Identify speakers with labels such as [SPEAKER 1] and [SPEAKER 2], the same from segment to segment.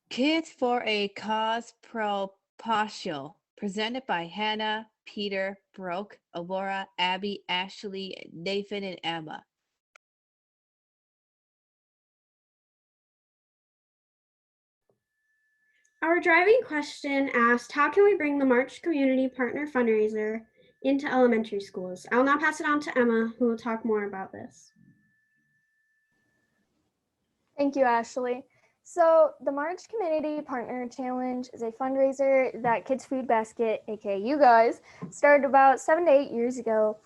[SPEAKER 1] Kids for a Cause Pro Partial, presented by Hannah, Peter, Brooke, Aurora, Abby, Ashley, Nathan, and Emma.
[SPEAKER 2] Our driving question asked, how can we bring the March Community Partner Fundraiser into elementary schools? I'll now pass it on to Emma, who will talk more about this.
[SPEAKER 3] Thank you, Ashley. So the March Community Partner Challenge is a fundraiser that Kids Food Basket, aka you guys, started about 7 to 8 years ago.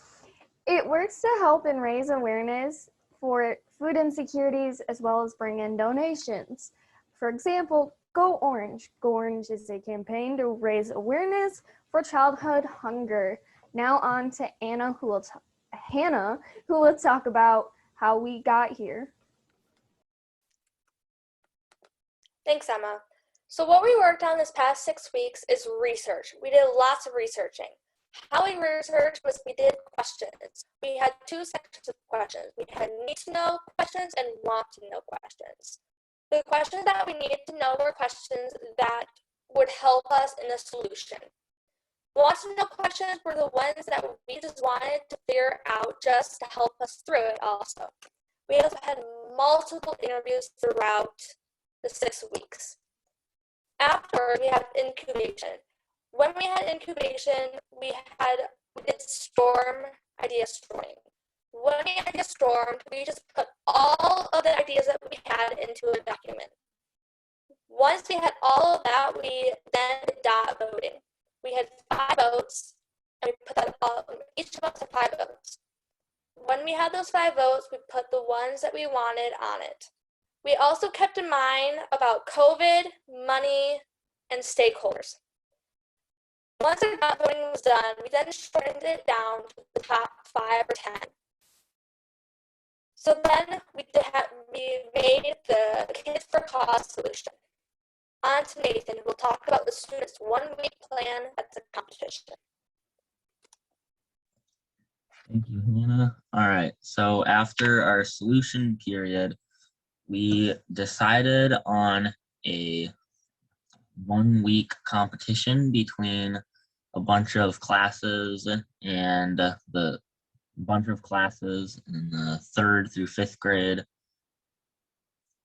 [SPEAKER 3] It works to help and raise awareness for food insecurities as well as bring in donations. For example, Go Orange. Go Orange is a campaign to raise awareness for childhood hunger. Now on to Hannah, who will talk about how we got here.
[SPEAKER 4] Thanks, Emma. So what we worked on this past 6 weeks is research. We did lots of researching. How we researched was we did questions. We had 2 sections of questions. We had need to know questions and want to know questions. The questions that we needed to know were questions that would help us in the solution. Want to know questions were the ones that we just wanted to figure out just to help us through it also. We also had multiple interviews throughout the 6 weeks. After, we had incubation. When we had incubation, we did idea storming. When we idea stormed, we just put all of the ideas that we had into a document. Once we had all of that, we then did dot voting. We had 5 votes, and we put that all, each of us had 5 votes. When we had those 5 votes, we put the ones that we wanted on it. We also kept in mind about COVID, money, and stakeholders. Once the dot voting was done, we then shortened it down to the top 5 or 10. So then we made the Kids for Cause solution. On to Nathan, who will talk about the students' 1-week plan at the competition.
[SPEAKER 5] Thank you, Hannah. All right, so after our solution period, we decided on a 1-week competition between a bunch of classes and the bunch of classes in the 3rd through 5th grade.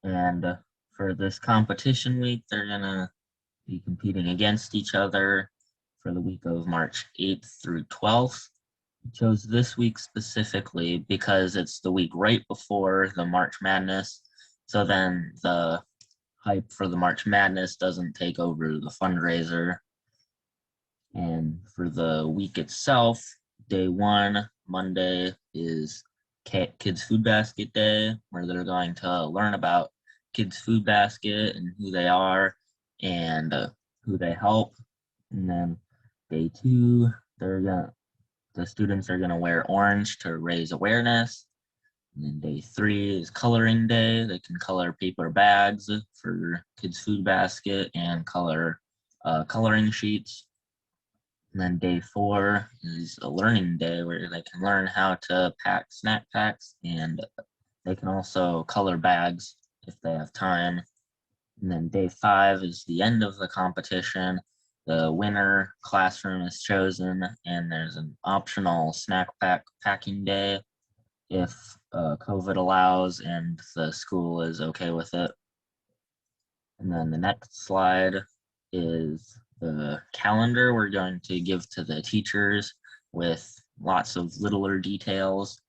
[SPEAKER 5] And for this competition week, they're gonna be competing against each other for the week of March 8th through 12th. We chose this week specifically because it's the week right before the March Madness. So then the hype for the March Madness doesn't take over the fundraiser. And for the week itself, day 1, Monday, is Kids Food Basket Day, where they're going to learn about Kids Food Basket and who they are and who they help. And then day 2, the students are gonna wear orange to raise awareness. And then day 3 is coloring day. They can color paper bags for Kids Food Basket and color coloring sheets. And then day 4 is a learning day where they can learn how to pack snack packs, and they can also color bags if they have time. And then day 5 is the end of the competition. The winner classroom is chosen, and there's an optional snack packing day if COVID allows and the school is okay with it. And then the next slide is the calendar we're going to give to the teachers with lots of littler details.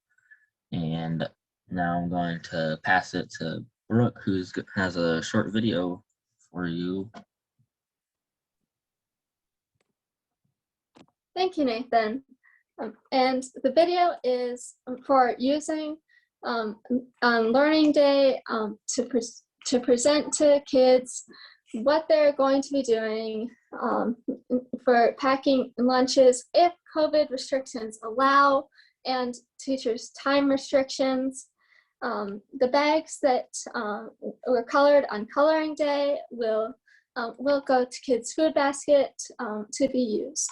[SPEAKER 5] And now I'm going to pass it to Brooke, who has a short video for you.
[SPEAKER 6] Thank you, Nathan. And the video is for using on Learning Day to present to kids what they're going to be doing for packing lunches if COVID restrictions allow and teachers' time restrictions. The bags that were colored on Coloring Day will go to Kids Food Basket to be used.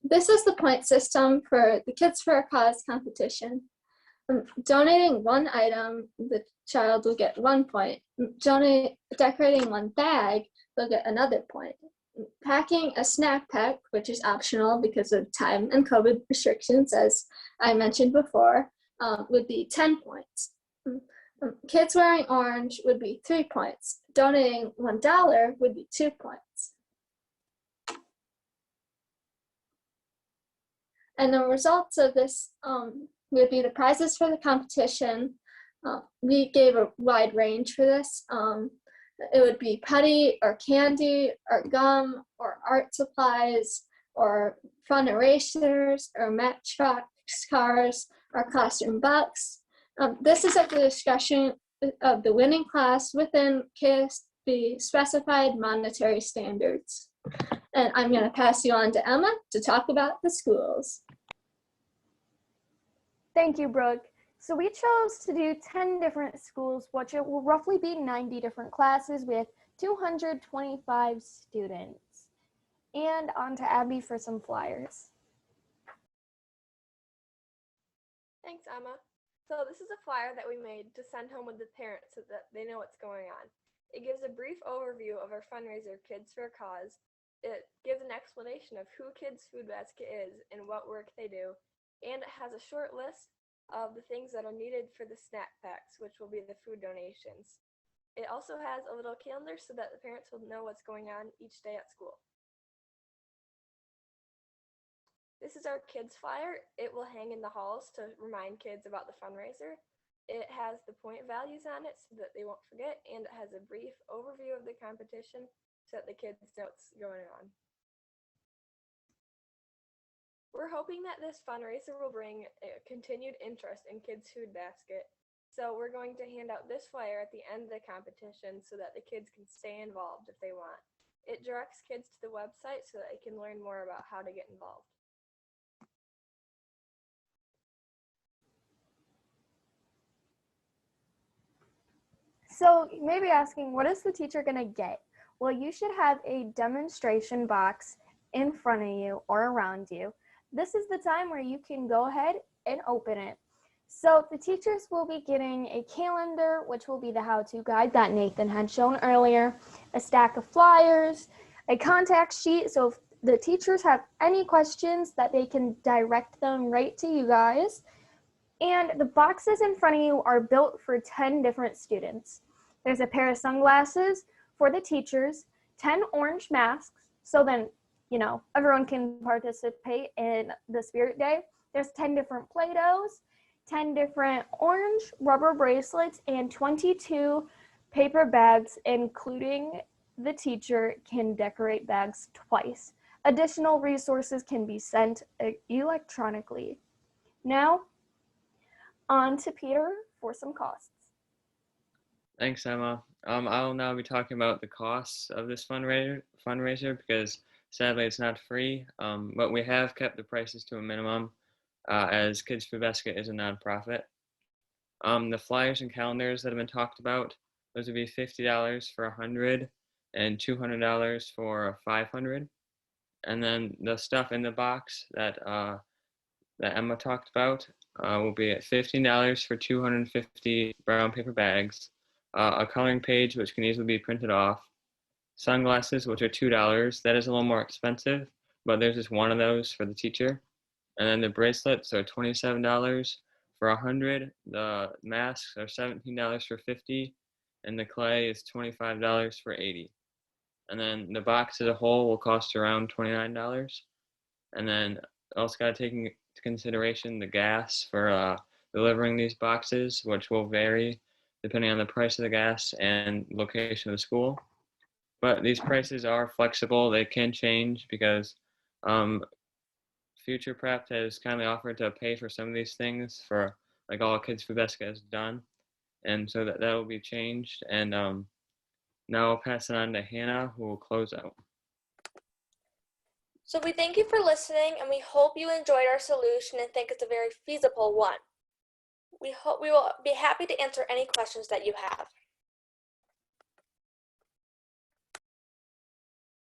[SPEAKER 6] This is the point system for the Kids for a Cause competition. Donating one item, the child will get 1 point. Decorating one bag, they'll get another point. Packing a snack pack, which is optional because of time and COVID restrictions, as I mentioned before, would be 10 points. Kids wearing orange would be 3 points. Donating $1 would be 2 points. And the results of this would be the prizes for the competition. We gave a wide range for this. It would be putty or candy or gum or art supplies or fun erasers or matchbox cars or classroom books. This is at the discretion of the winning class within KSB specified monetary standards. And I'm going to pass you on to Emma to talk about the schools.
[SPEAKER 3] Thank you, Brooke. So we chose to do 10 different schools, which it will roughly be 90 different classes with 225 students. And on to Abby for some flyers.
[SPEAKER 7] Thanks, Emma. So this is a flyer that we made to send home with the parents so that they know what's going on. It gives a brief overview of our fundraiser, Kids for a Cause. It gives an explanation of who Kids Food Basket is and what work they do. And it has a short list of the things that are needed for the snack packs, which will be the food donations. It also has a little calendar so that the parents will know what's going on each day at school. This is our kids flyer. It will hang in the halls to remind kids about the fundraiser. It has the point values on it so that they won't forget, and it has a brief overview of the competition so that the kids know what's going on. We're hoping that this fundraiser will bring a continued interest in Kids Food Basket. So we're going to hand out this flyer at the end of the competition so that the kids can stay involved if they want. It directs kids to the website so that they can learn more about how to get involved.
[SPEAKER 3] So you may be asking, what is the teacher going to get? Well, you should have a demonstration box in front of you or around you. This is the time where you can go ahead and open it. So the teachers will be getting a calendar, which will be the how-to guide that Nathan had shown earlier, a stack of flyers, a contact sheet. So if the teachers have any questions, that they can direct them right to you guys. And the boxes in front of you are built for 10 different students. There's a pair of sunglasses for the teachers, 10 orange masks, so then, you know, everyone can participate in the Spirit Day. There's 10 different Play-Dohs, 10 different orange rubber bracelets, and 22 paper bags, including the teacher can decorate bags twice. Additional resources can be sent electronically. Now, on to Peter for some costs.
[SPEAKER 8] Thanks, Emma. I'll now be talking about the costs of this fundraiser because sadly it's not free, but we have kept the prices to a minimum as Kids Food Basket is a nonprofit. The flyers and calendars that have been talked about, those would be $50 for 100 and $200 for 500. And then the stuff in the box that Emma talked about will be at $15 for 250 brown paper bags, a coloring page which can easily be printed off, sunglasses which are $2. That is a little more expensive, but there's just one of those for the teacher. And then the bracelets are $27 for 100. The masks are $17 for 50, and the clay is $25 for 80. And then the box as a whole will cost around $29. And then also got to take into consideration the gas for delivering these boxes, which will vary depending on the price of the gas and location of the school. But these prices are flexible. They can change because futurePREP'd has kindly offered to pay for some of these things for like all Kids Food Basket has done. And so that will be changed. And now I'll pass it on to Hannah, who will close out.
[SPEAKER 4] So we thank you for listening, and we hope you enjoyed our solution and think it's a very feasible one. We hope we will be happy to answer any questions that you have.